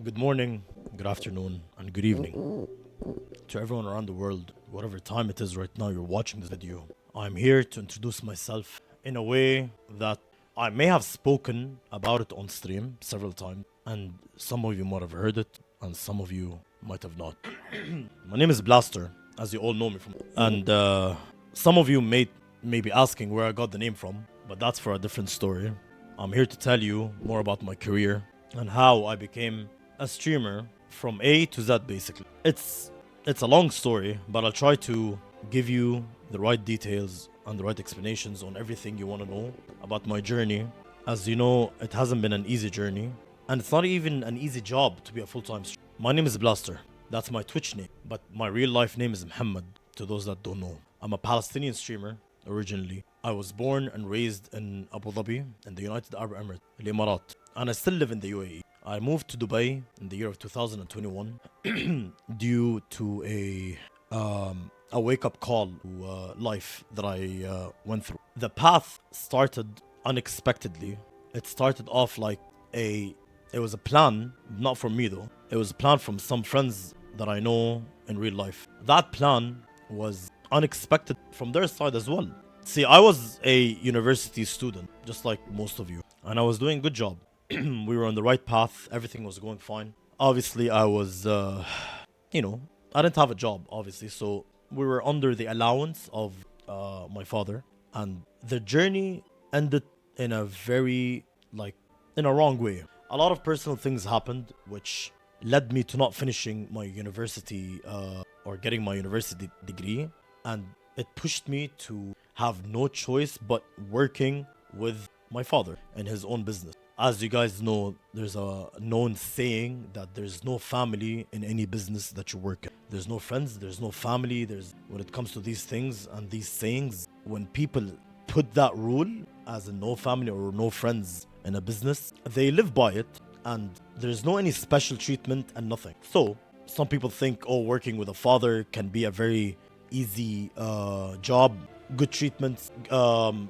Good morning, good afternoon, and good evening to everyone around the world, whatever time it is right now you're watching this video. I'm here to introduce myself in a way that I may have spoken about it on stream several times, and some of you might have heard it, and some of you might have not. My name is Blaster, as you all know me from, and some of you may be asking where I got the name from, but that's for a different story. I'm here to tell you more about my career and how I became a streamer from A to Z basically. It's a long story, but I'll try to give you the right details and the right explanations on everything you want to know about my journey. As you know, it hasn't been an easy journey, and it's not even an easy job to be a full-time streamer. My name is Blaster. That's my Twitch name, but my real life name is Muhammad, to those that don't know. I'm a Palestinian streamer originally. I was born and raised in Abu Dhabi in the United Arab Emirates, the Emirat, and I still live in the UAE. I moved to Dubai in the year of 2021 due to a wake up call to life that I went through. The path started unexpectedly. It started off like a it was a plan, not from me though. It was a plan from some friends that I know in real life. That plan was unexpected from their side as well. See, I was a university student, just like most of you, and I was doing a good job. We were on the right path, everything was going fine. Obviously, I was, I didn't have a job, obviously, so we were under the allowance of my father, and the journey ended in a very, like, in a wrong way. A lot of personal things happened, which led me to not finishing my university or getting my university degree, and it pushed me to have no choice but working with my father in his own business. As you guys know, there's a known saying that there's no family in any business that you work in. There's no friends, there's no family. There's when it comes to these things and these sayings, when people put that rule as in no family or no friends in a business, they live by it and there's no any special treatment and nothing. So some people think, oh, working with a father can be a very easy job, good treatments,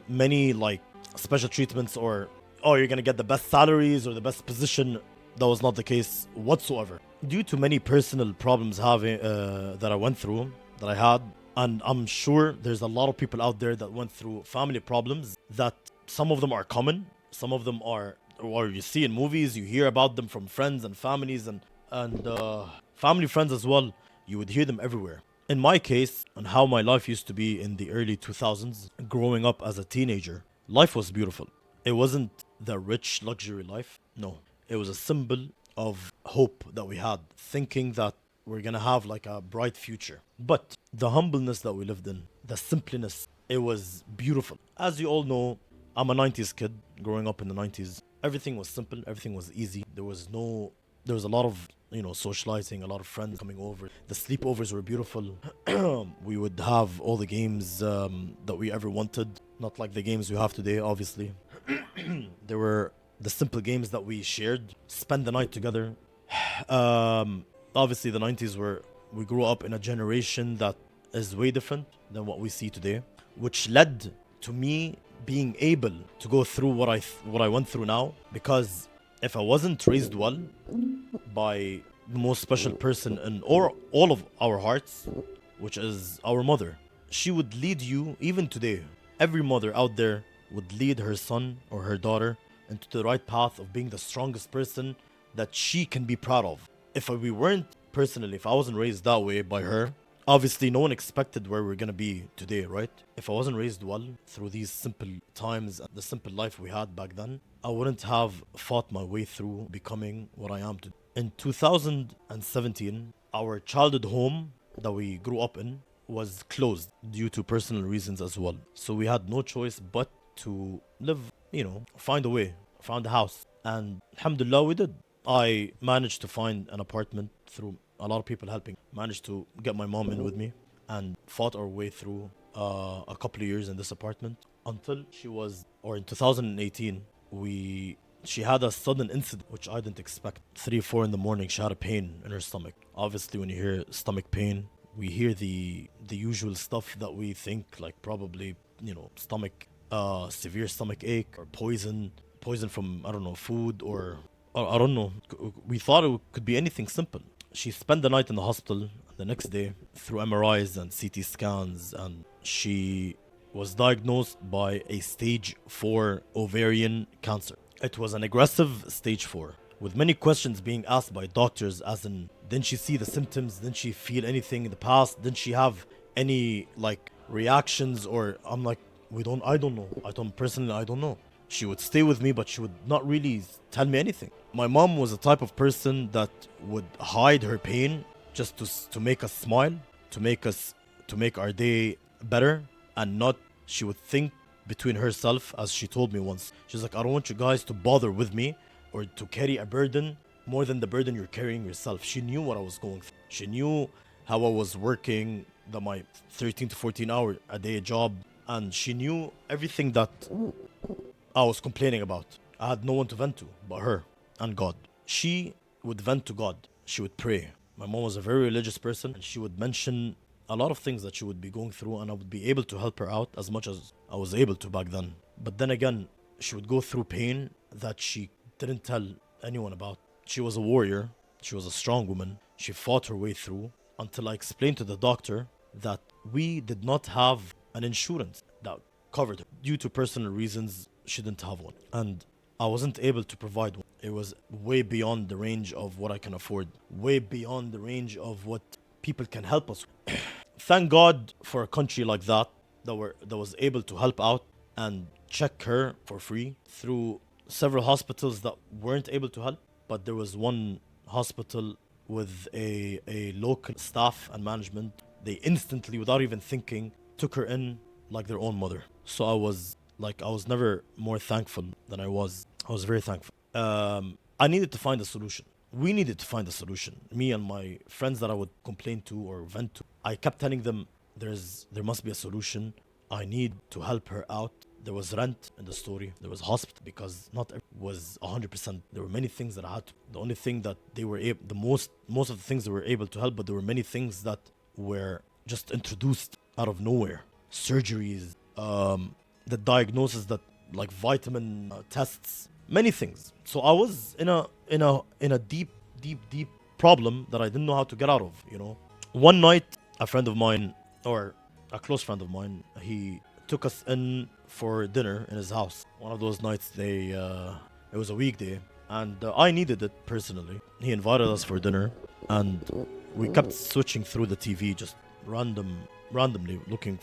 many like special treatments, or oh, you're gonna get the best salaries or the best position. That was not the case whatsoever. Due to many personal problems having that I went through, that I had, and I'm sure there's a lot of people out there that went through family problems. That some of them are common, some of them are, or you see in movies, you hear about them from friends and families and family friends as well. You would hear them everywhere. In my case, and how my life used to be in the early 2000s, growing up as a teenager, life was beautiful. It wasn't the rich luxury life. No, it was a symbol of hope that we had, thinking that we're gonna have like a bright future. But the humbleness that we lived in, the simpleness, it was beautiful. As you all know, I'm a 90s kid growing up in the 90s. Everything was simple, everything was easy. There was a lot of, socializing, a lot of friends coming over. The sleepovers were beautiful. We would have all the games that we ever wanted, not like the games we have today, obviously. There were the simple games that we shared, spend the night together. Obviously, the 90s were, we grew up in a generation that is way different than what we see today, which led to me being able to go through what I went through now. Because if I wasn't raised well by the most special person in or all of our hearts, which is our mother, she would lead you even today. Every mother out there would lead her son or her daughter into the right path of being the strongest person that she can be proud of. If we weren't personally, if I wasn't raised that way by her, obviously no one expected where we're gonna be today, right? If I wasn't raised well through these simple times and the simple life we had back then, I wouldn't have fought my way through becoming what I am today. In 2017, our childhood home that we grew up in was closed due to personal reasons as well. So we had no choice but to live, find a way, find a house. And alhamdulillah, we did. I managed to find an apartment through a lot of people helping. Managed to get my mom in with me and fought our way through a couple of years in this apartment until or in 2018, she had a sudden incident which I didn't expect. 3, 4 in the morning, she had a pain in her stomach. Obviously, when you hear stomach pain, we hear the usual stuff that we think, like probably stomach severe stomach ache or poison from, I don't know, food or I don't know. We thought it could be anything simple. She spent the night in the hospital. The next day, through MRIs and CT scans, and she was diagnosed by a stage 4 ovarian cancer. It was an aggressive stage 4, with many questions being asked by doctors, as in, didn't she see the symptoms? Didn't she feel anything in the past? Didn't she have any like reactions? Or I'm like, I don't know. I don't know. She would stay with me, but she would not really tell me anything. My mom was the type of person that would hide her pain just to make us smile, to make us to make our day better, and not. She would think between herself, as she told me once. She's like, I don't want you guys to bother with me or to carry a burden more than the burden you're carrying yourself. She knew what I was going through. She knew how I was working my 13 to 14 hour a day job, and she knew everything that I was complaining about. I had no one to vent to but her and God. She would vent to God. She would pray. My mom was a very religious person, and she would mention a lot of things that she would be going through, and I would be able to help her out as much as I was able to back then. But then again, she would go through pain that she didn't tell anyone about. She was a warrior. She was a strong woman. She fought her way through until I explained to the doctor that we did not have an insurance that covered her. Due to personal reasons, she didn't have one. And I wasn't able to provide one. It was way beyond the range of what I can afford, way beyond the range of what people can help us. Thank God for a country like that that was able to help out and check her for free through several hospitals that weren't able to help. But there was one hospital with a local staff and management. They instantly, without even thinking, took her in like their own mother. So I was never more thankful than I was. I was very thankful. I needed to find a solution. We needed to find a solution. Me and my friends that I would complain to or vent to, I kept telling them there must be a solution. I need to help her out. There was rent in the story. There was hospital, because not everything was 100%. There were many things that I had to. The only thing that they were able, most of the things they were able to help, but there were many things that were just introduced out of nowhere. Surgeries, the diagnosis that like vitamin tests, many things. So I was in a deep problem that I didn't know how to get out of. One night, a friend of mine, or a close friend of mine, he took us in for dinner in his house. One of those nights, it was a weekday, and I needed it personally. He invited us for dinner, and we kept switching through the TV, just randomly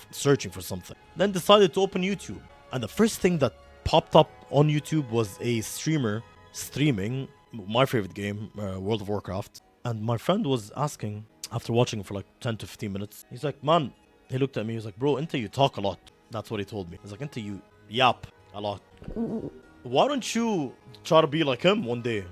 searching for something. Then decided to open YouTube, and the first thing that popped up on YouTube was a streamer streaming my favorite game, World of Warcraft. And my friend was asking, after watching for like 10 to 15 minutes, he's like, man, he looked at me, he was like, bro, Inta, you talk a lot. That's what he told me. He's like, Inta, you yap a lot. Why don't you try to be like him one day?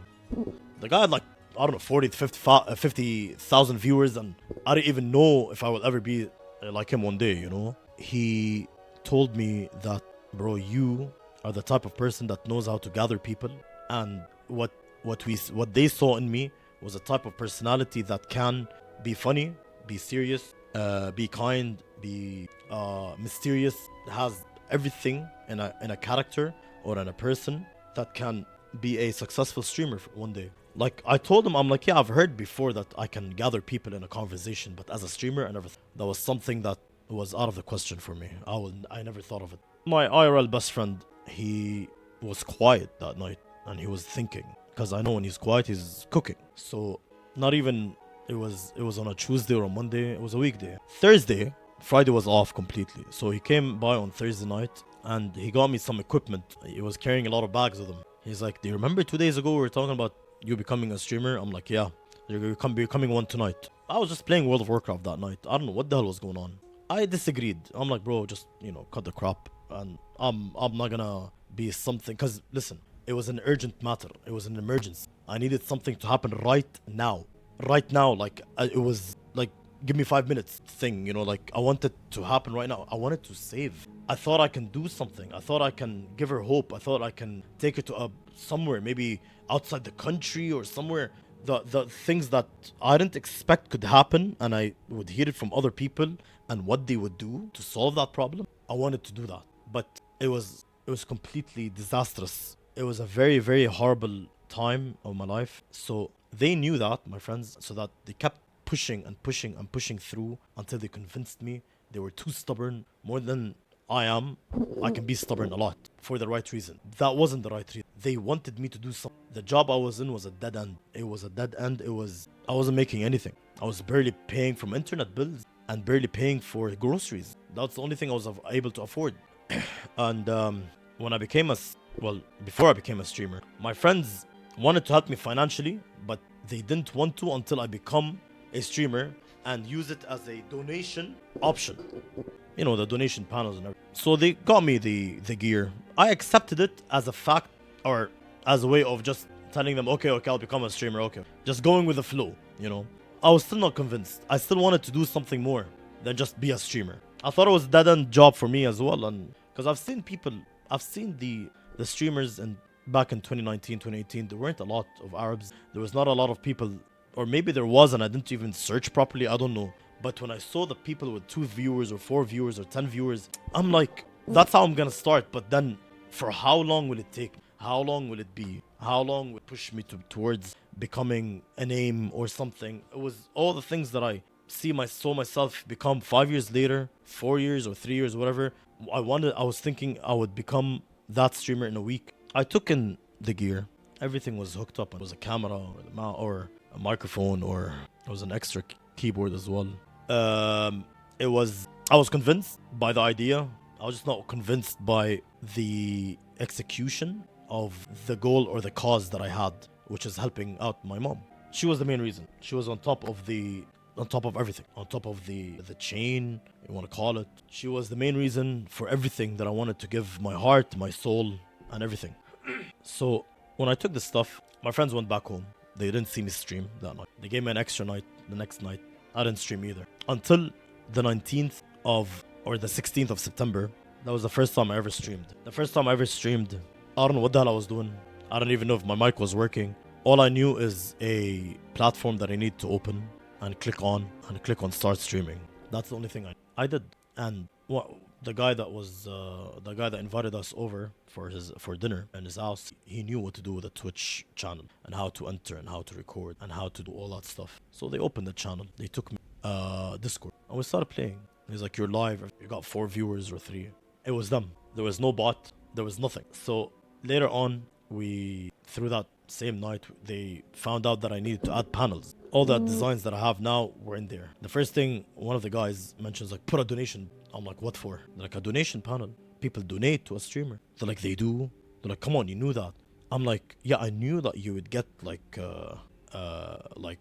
The guy had like, I don't know, 40 to 50,000 viewers, and I didn't even know if I will ever be like him one day, He told me that, bro, you are the type of person that knows how to gather people, and what they saw in me was a type of personality that can be funny, be serious, be kind, be mysterious, has everything in a character or in a person that can be a successful streamer for one day. Like I told him, I'm like, yeah, I've heard before that I can gather people in a conversation, but as a streamer, I never. That was something that was out of the question for me. I never thought of it. My IRL best friend, he was quiet that night, and he was thinking, because I know when he's quiet, he's cooking. So not even it was on a Tuesday or a Monday. It was a weekday. Friday was off completely. So he came by on Thursday night, and he got me some equipment. He was carrying a lot of bags with him. He's like, do you remember 2 days ago we were talking about you becoming a streamer? I'm like, yeah, you're becoming one tonight. I was just playing World of Warcraft that night. I don't know what the hell was going on. I disagreed. I'm like, bro, just, cut the crap. And I'm not gonna be something, because listen, it was an urgent matter. It was an emergency. I needed something to happen right now. Like it was like, give me 5 minutes thing, like I wanted to happen right now. I wanted to save. I thought I can do something. I thought I can give her hope. I thought I can take her to somewhere, maybe outside the country or somewhere. The things that I didn't expect could happen, and I would hear it from other people and what they would do to solve that problem. I wanted to do that, but it was completely disastrous. It was a very, very horrible time of my life. So they knew that, my friends, so that they kept pushing and pushing and pushing through until they convinced me. They were too stubborn, more than I am. I can be stubborn a lot for the right reason. That wasn't the right reason. They wanted me to do something. The job I was in was a dead end. It was a dead end. I wasn't making anything. I was barely paying from internet bills and barely paying for groceries. That's the only thing I was able to afford. And when I became before I became a streamer, my friends wanted to help me financially, but they didn't want to until I become a streamer and use it as a donation option. You know, the donation panels and everything. So they got me the gear. I accepted it as a fact, or as a way of just telling them, okay, I'll become a streamer, okay. Just going with the flow, you know. I was still not convinced. I still wanted to do something more than just be a streamer. I thought it was a dead-end job for me as well, and because I've seen the streamers, and back in 2019, 2018, there weren't a lot of Arabs. There was not a lot of people, or maybe there was and I didn't even search properly, I don't know. But when I saw the people with 2 viewers or 4 viewers or 10 viewers, I'm like, that's how I'm gonna start. But then, for how long will it take? How long will it be? How long will it push me towards becoming a name or something? It was all the things that I saw myself become 5 years later, 4 years or 3 years, whatever. I was thinking I would become that streamer in a week. I took in the gear. Everything was hooked up. It was a camera or a microphone, or it was an extra keyboard as well. I was convinced by the idea. I was just not convinced by the execution of the goal or the cause that I had, which is helping out my mom. She was the main reason. She was on top of everything, on top of the chain, you want to call it. She was the main reason for everything that I wanted to give my heart, my soul, and everything. So when I took this stuff, my friends went back home. They didn't see me stream that night. They gave me an extra night the next night. I didn't stream either. Until the 19th or the 16th of September. That was the first time I ever streamed. I don't know what the hell I was doing. I don't even know if my mic was working. All I knew is a platform that I need to open and click on start streaming. That's the only thing I did. And the guy that invited us over for dinner in his house, he knew what to do with a Twitch channel and how to enter and how to record and how to do all that stuff. So they opened the channel. They took me Discord and we started playing. He's like, you're live. You got 4 viewers or 3. It was them. There was no bot. There was nothing. So later on, through that same night, they found out that I needed to add panels. All the designs that I have now were in there. The first thing one of the guys mentions, like, put a donation. I'm like, what for? They're like, a donation panel. People donate to a streamer. They're like, they do? They're like, come on, you knew that. I'm like, yeah, I knew that you would get like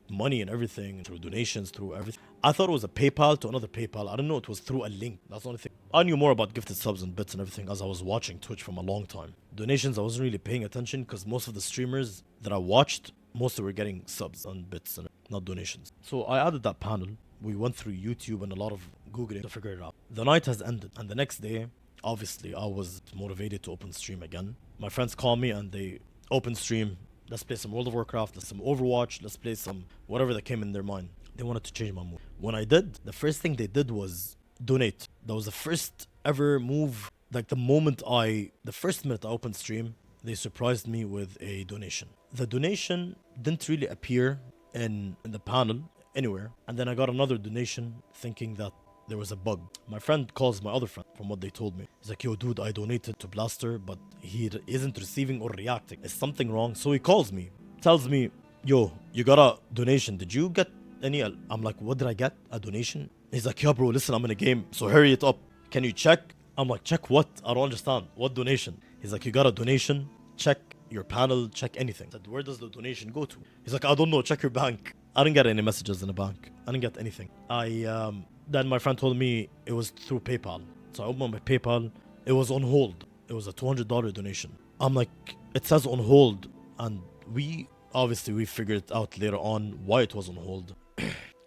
money and everything through donations, through everything. I thought it was a PayPal to another PayPal. I didn't know it was through a link. That's the only thing. I knew more about gifted subs and bits and everything as I was watching Twitch from a long time. Donations, I wasn't really paying attention because most of the streamers that I watched, mostly were getting subs and bits and not donations. So I added that panel. We went through YouTube and a lot of Googling to figure it out. The night has ended, and the next day, obviously, I was motivated to open stream again. My friends called me and they opened stream. Let's play some World of Warcraft, let's some Overwatch, let's play some whatever that came in their mind. They wanted to change my mood. When I did, the first thing they did was donate. That was the first ever move. Like the first minute I opened stream, they surprised me with a donation. The donation didn't really appear in the panel anywhere. And then I got another donation thinking that there was a bug. My friend calls my other friend from what they told me. He's like, yo, dude, I donated to Blaster, but he isn't receiving or reacting. Is something wrong? So he calls me, tells me, yo, you got a donation. Did you get any? I'm like, what did I get? A donation? He's like, yo, bro, listen, I'm in a game, so hurry it up. Can you check? I'm like, check what? I don't understand. What donation? He's like, you got a donation? Check your panel, check anything. I said, where does the donation go to? He's like, I don't know, check your bank. I didn't get any messages in the bank. I didn't get anything. Then my friend told me it was through PayPal. So I opened my PayPal. It was on hold. It was a $200 donation. I'm like, it says on hold. And we figured it out later on why it was on hold.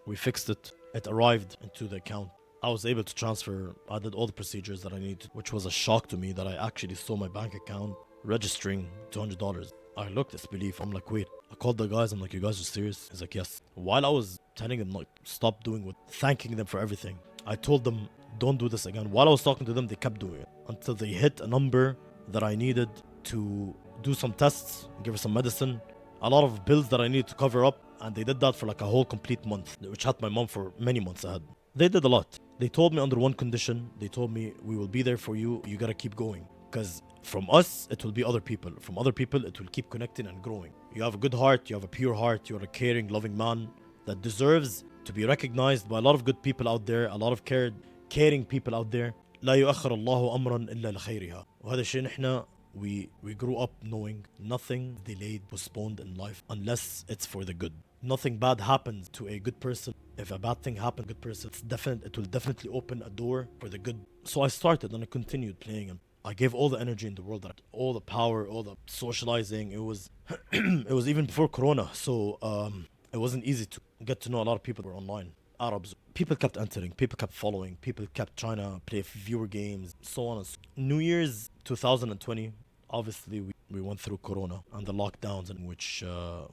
We fixed it. It arrived into the account. I was able to transfer. I did all the procedures that I needed, which was a shock to me that I actually saw my bank account registering $200. I looked disbelief. I'm like, wait. I called the guys. I'm like, you guys are serious? He's like, yes. While I was telling them, like, stop doing what, thanking them for everything, I told them, don't do this again. While I was talking to them, they kept doing it until they hit a number that I needed to do some tests, give her some medicine, a lot of bills that I needed to cover up, and they did that for like a whole complete month, which helped my mom for many months ahead. They did a lot. They told me under one condition. They told me, we will be there for you. You gotta keep going. Because from us, it will be other people. From other people, it will keep connecting and growing. You have a good heart. You have a pure heart. You're a caring, loving man that deserves to be recognized by a lot of good people out there, a lot of caring people out there. لا يؤخر الله أمرا إلا لخيرها. وهذا الشيء نحن we grew up knowing nothing delayed, postponed in life unless it's for the good. Nothing bad happens to a good person. If a bad thing happens to a good person, it will definitely open a door for the good. So I started and I continued playing, and I gave all the energy in the world, all the power, all the socializing. It was it was even before Corona, so it wasn't easy to get to know a lot of people who were online. Arabs. People kept entering, people kept following, people kept trying to play viewer games, so on and so. New Year's 2020, obviously we went through Corona and the lockdowns, in which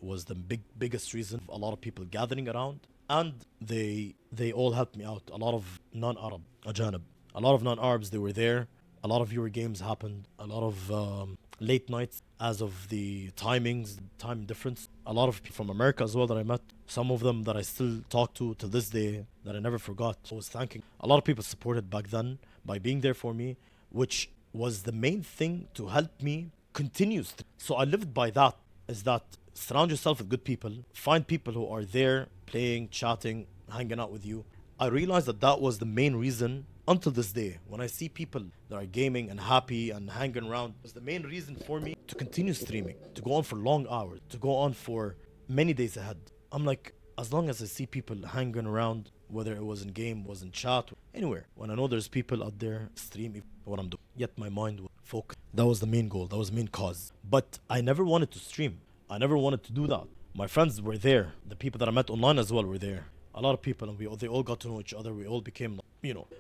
was the biggest reason of a lot of people gathering around. And they all helped me out. A lot of non-Arab, Ajanib, a lot of non-Arabs, they were there. A lot of viewer games happened. A lot of late nights as of the timings, time difference. A lot of people from America as well that I met. Some of them that I still talk to this day that I never forgot. I was thanking. A lot of people supported back then by being there for me, which was the main thing to help me continue. So I lived by that, is that surround yourself with good people. Find people who are there playing, chatting, hanging out with you. I realized that was the main reason until this day. When I see people that are gaming and happy and hanging around, it's the main reason for me to continue streaming, to go on for long hours, to go on for many days ahead. I'm like, as long as I see people hanging around, whether it was in game, was in chat, anywhere, when I know there's people out there streaming what I'm doing, yet my mind was focused. That was the main goal, that was the main cause. But I never wanted to stream. I never wanted to do that. My friends were there. The people that I met online as well were there. A lot of people, and they all got to know each other. We all became,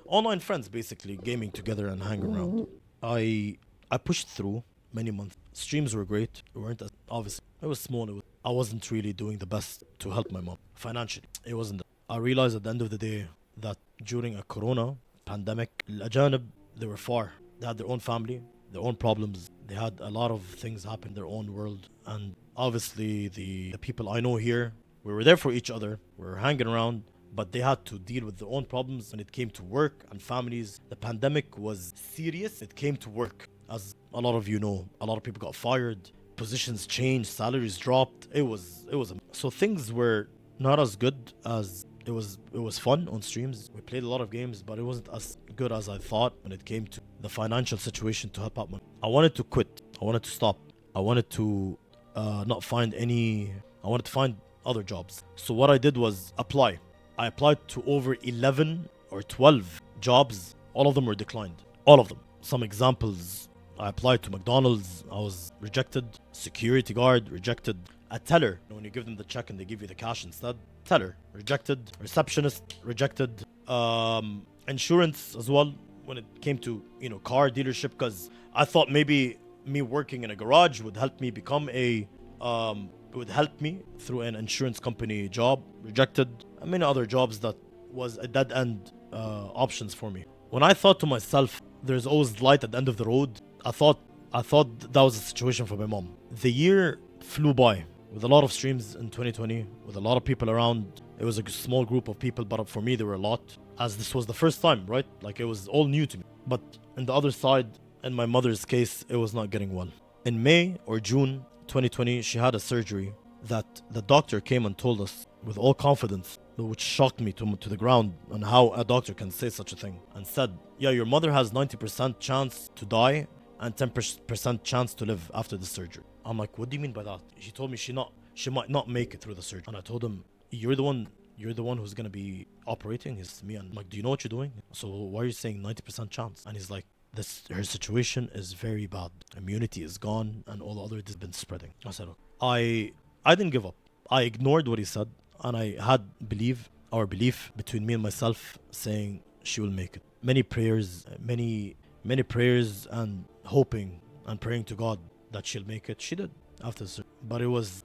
online friends, basically, gaming together and hanging around. I pushed through many months. Streams were great. They weren't as obvious. It was small. I wasn't really doing the best to help my mom financially. It wasn't. I realized at the end of the day that during a Corona pandemic, Al-Ajanib, they were far. They had their own family, their own problems. They had a lot of things happen in their own world. And obviously, the people I know here, we were there for each other. We were hanging around, but they had to deal with their own problems when it came to work and families. The pandemic was serious. It came to work. As a lot of you know, a lot of people got fired, positions changed, salaries dropped. So things were not as good as it was. It was fun on streams. We played a lot of games, but it wasn't as good as I thought when it came to the financial situation to help out. I wanted to quit. I wanted to stop. I wanted to not find any. I wanted to find other jobs. So what I did was apply. I applied to over 11 or 12 jobs. All of them were declined. All of them. Some examples. I applied to McDonald's. I was rejected. Security guard, rejected. A teller. When you give them the check and they give you the cash instead. Teller, rejected. Receptionist, rejected. Insurance as well. When it came to, car dealership, because I thought maybe me working in a garage would help me become would help me through an insurance company job. Rejected. And many other jobs that was a dead end options for me. When I thought to myself, there's always light at the end of the road, I thought that was a situation for my mom. The year flew by with a lot of streams in 2020, with a lot of people around. It was a small group of people, but for me there were a lot, as this was the first time, right? Like, it was all new to me. But on the other side, in my mother's case, it was not getting well. In May or June 2020, she had a surgery that the doctor came and told us with all confidence, which shocked me to the ground, on how a doctor can say such a thing, and said, yeah, your mother has 90% chance to die and 10% chance to live after the surgery. I'm like, what do you mean by that? She told me she might not make it through the surgery. And I told him, you're the one who's gonna be operating. He's me. And I'm like, do you know what you're doing? So why are you saying 90% chance? And he's like, her situation is very bad. Immunity is gone and all the other has been spreading. I said, okay. I didn't give up. I ignored what he said, and I had belief between me and myself, saying she will make it. Many prayers and hoping and praying to God that she'll make it. She did after the surgery. But it was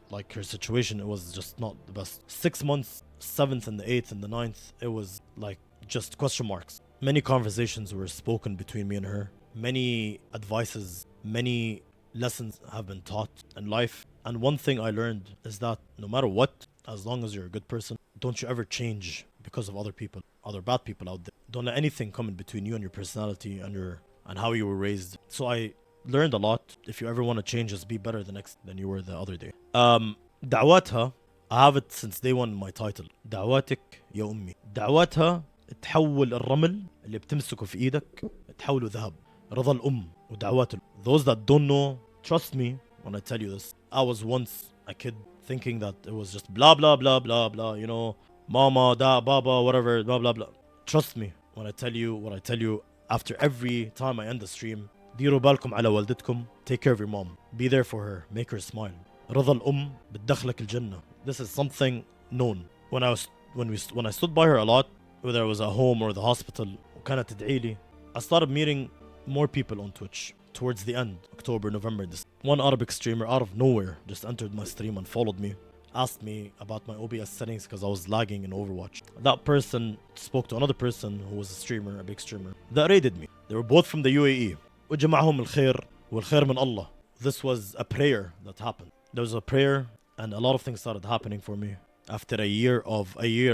like her situation, it was just not the best. 6 months, 7th and the 8th and the 9th, it was like just question marks. Many conversations were spoken between me and her. Many advices, many lessons have been taught in life. And one thing I learned is that no matter what, as long as you're a good person, don't you ever change because of other people, other bad people out there. Don't let anything come in between you and your personality and your and how you were raised. So I learned a lot. If you ever want to change, just be better the next than you were the other day. دعواتها, I have it since day one in my title. دعواتك يا أمي. دعواتها تحول الرمل اللي بتمسكه في إيدك تحوله ذهب. رضا الأم ودعوات Those that don't know, trust me when I tell you this. I was once a kid thinking that it was just blah blah blah blah blah, you know, mama, da, baba, whatever, blah blah blah. Trust me when I tell you what I tell you after every time I end the stream. ديروا بالكم على والدتكم. Take care of your mom. Be there for her. Make her smile. رضا الأم بتدخلك الجنة. This is something known. When I stood by her a lot, whether it was at home or the hospital, وكانت تدعي لي, I started meeting more people on Twitch towards the end, October, November. This one Arabic streamer out of nowhere just entered my stream and followed me, asked me about my OBS settings because I was lagging in Overwatch. That person spoke to another person who was a streamer, a big streamer, that raided me. They were both from the UAE. وجمعهم الخير والخير من الله. This was a prayer that happened. There was a prayer and a lot of things started happening for me after a year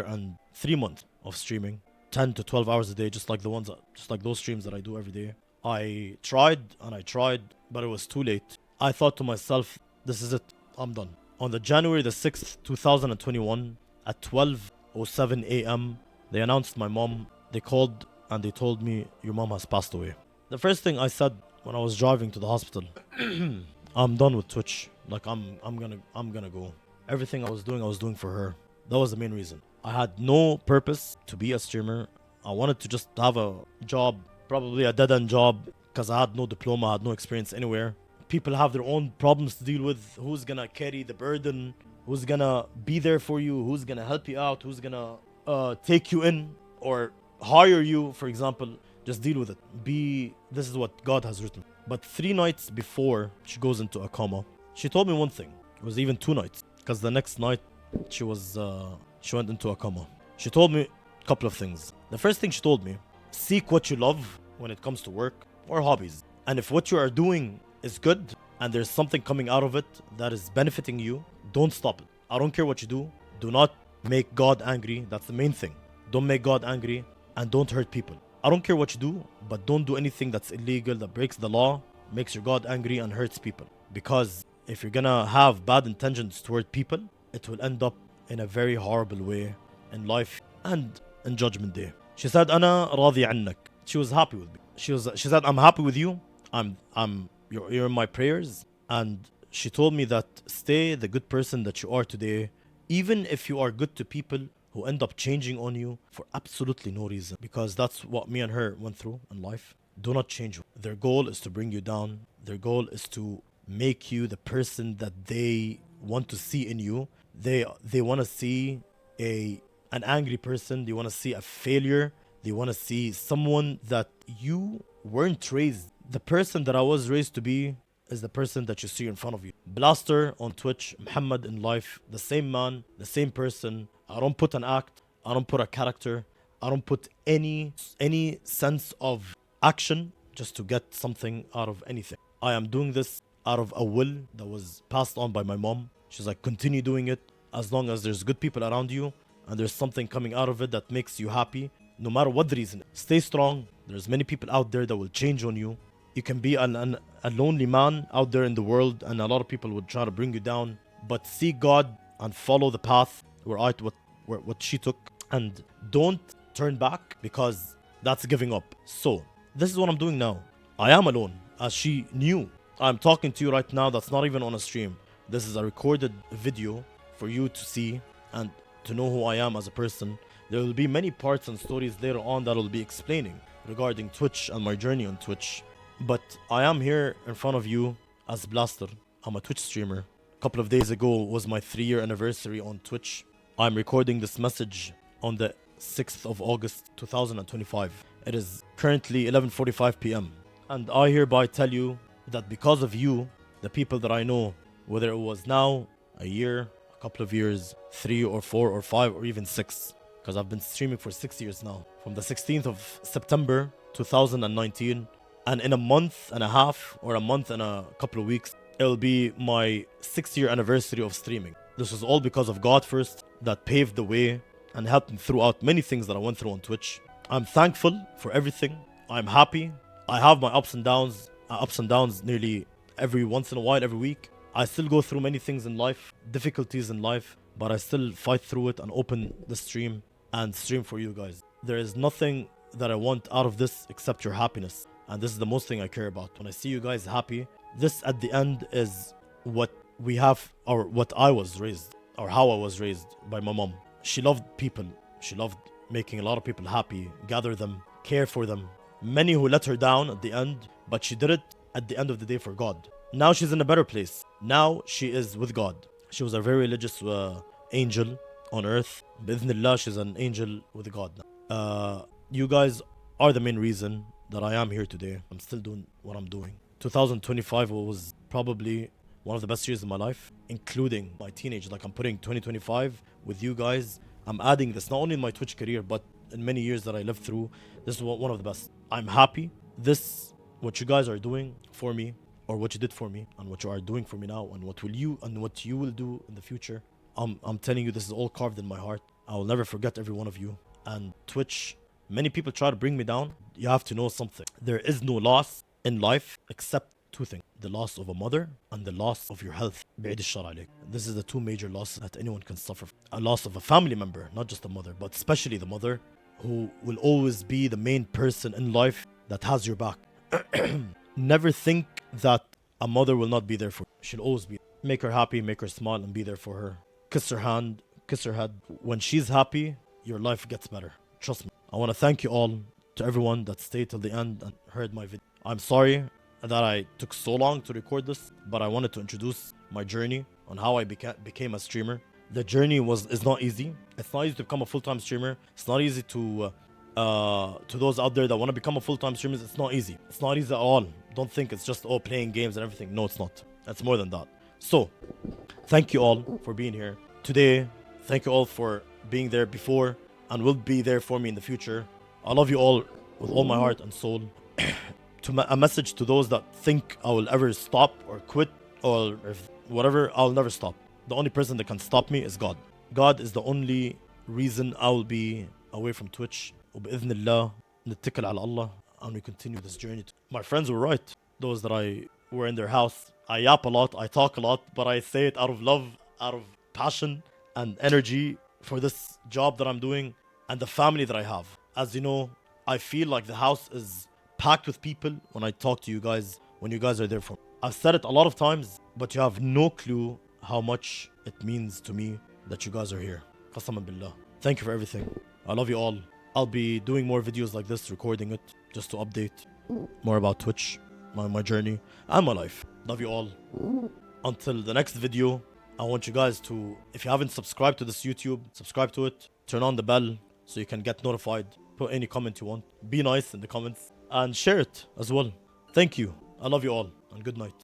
and 3 months of streaming 10 to 12 hours a day, just like those streams that I do every day. I tried, but it was too late. I thought to myself, this is it, I'm done. On the January the 6th, 2021, at 12:07 a.m., they announced my mom. They called and they told me, your mom has passed away. The first thing I said when I was driving to the hospital, I'm done with Twitch. Like I'm gonna go. Everything I was doing for her. That was the main reason. I had no purpose to be a streamer. I wanted to just have a job, probably a dead-end job, because I had no diploma, I had no experience anywhere. People have their own problems to deal with. Who's gonna carry the burden? Who's gonna be there for you? Who's gonna help you out? Who's gonna take you in or hire you, for example? Just deal with it. This is what God has written. But 3 nights before she goes into a coma, she told me one thing. It was even 2 nights, because the next night she went into a coma. She told me a couple of things. The first thing she told me, seek what you love when it comes to work or hobbies. And if what you are doing is good and there's something coming out of it that is benefiting you, don't stop it. I don't care what you do. Do not make God angry. That's the main thing. Don't make God angry and don't hurt people. I don't care what you do, but don't do anything that's illegal, that breaks the law, makes your God angry and hurts people. Because if you're gonna have bad intentions toward people, it will end up in a very horrible way in life and in Judgment Day. She said, أنا راضي عنك. She was happy with me. She said, I'm happy with you. You're in my prayers. And she told me that stay the good person that you are today, even if you are good to people who end up changing on you for absolutely no reason. Because that's what me and her went through in life. Do not change. Their goal is to bring you down. Their goal is to make you the person that they want to see in you. They want to see an angry person. They want to see a failure. They want to see someone that you weren't raised. The person that I was raised to be is the person that you see in front of you. Blaster on Twitch, Muhammad in life, the same man, the same person. I don't put an act. I don't put a character. I don't put any sense of action just to get something out of anything. I am doing this out of a will that was passed on by my mom. She's like, continue doing it as long as there's good people around you and there's something coming out of it that makes you happy, no matter what the reason. Stay strong. There's many people out there that will change on you. You can be a lonely man out there in the world and a lot of people would try to bring you down, but seek God and follow the path what she took, and don't turn back, because that's giving up. So this is what I'm doing now. I am alone, as she knew. I'm talking to you right now. That's not even on a stream. This is a recorded video for you to see and to know who I am as a person. There will be many parts and stories later on that will be explaining regarding Twitch and my journey on Twitch. But I am here in front of you as Blaster. I'm a Twitch streamer. A couple of days ago was my 3-year anniversary on Twitch. I'm recording this message on the 6th of August 2025. It is currently 11:45 p.m. And I hereby tell you that because of you, the people that I know, whether it was now, a year, a couple of years, 3 or 4 or 5 or even 6, because I've been streaming for 6 years now. From the 16th of September 2019 And in a month and a half, or a month and a couple of weeks, it'll be my 6-year anniversary of streaming. This was all because of God first, that paved the way and helped me throughout many things that I went through on Twitch. I'm thankful for everything. I'm happy. I have my ups and downs nearly every once in a while, every week. I still go through many things in life, difficulties in life, but I still fight through it and open the stream and stream for you guys. There is nothing that I want out of this except your happiness. And this is the most thing I care about. When I see you guys happy, this at the end is what we have, or what I was raised, or how I was raised by my mom. She loved people. She loved making a lot of people happy, gather them, care for them. Many who let her down at the end, but she did it at the end of the day for God. Now she's in a better place. Now she is with God. She was a very religious angel on earth. Bismillah, she's an angel with God now. You guys are the main reason that I am here today. I'm still doing what I'm doing. 2025 was probably one of the best years of my life, including my teenage. Like, I'm putting 2025 with you guys. I'm adding this not only in my Twitch career, but in many years that I lived through. This is one of the best. I'm happy. What you guys are doing for me, or what you did for me, and what you are doing for me now, and what you will do in the future. I'm telling you, this is all carved in my heart. I will never forget every one of you. And Twitch, many people try to bring me down. You have to know something. There is no loss in life except two things: the loss of a mother and the loss of your health. بعيد الشر عليك. This is the two major losses that anyone can suffer. A loss of a family member, not just a mother, but especially the mother, who will always be the main person in life that has your back. Never think that a mother will not be there for you. She'll always be. Make her happy, make her smile, and be there for her. Kiss her hand, kiss her head. When she's happy, your life gets better. Trust me. I want to thank you all, to everyone that stayed till the end and heard my video. I'm sorry that I took so long to record this, but I wanted to introduce my journey on how I became a streamer. The journey is not easy. It's not easy to become a full-time streamer. It's not easy to those out there that want to become a full-time streamer. It's not easy. It's not easy at all. Don't think it's just playing games and everything. No, it's not. It's more than that. So, thank you all for being here today. Thank you all for being there before and will be there for me in the future. I love you all with all my heart and soul. A message to those that think I will ever stop or quit or whatever, I'll never stop. The only person that can stop me is God. God is the only reason I will be away from Twitch. وبإذن الله نتكل على الله, and we continue this journey. My friends were right. Those that I were in their house. I yap a lot, I talk a lot, but I say it out of love, out of passion and energy for this job that I'm doing and the family that I have. As you know, I feel like the house is packed with people when I talk to you guys, when you guys are there for me. I've said it a lot of times, but you have no clue how much it means to me that you guys are here. Qasaman billah. Thank you for everything. I love you all. I'll be doing more videos like this, recording it, just to update more about Twitch, my journey, and my life. Love you all. Until the next video, I want you guys to, if you haven't subscribed to this YouTube, subscribe to it, turn on the bell so you can get notified, put any comment you want, be nice in the comments, and share it as well. Thank you. I love you all, and good night.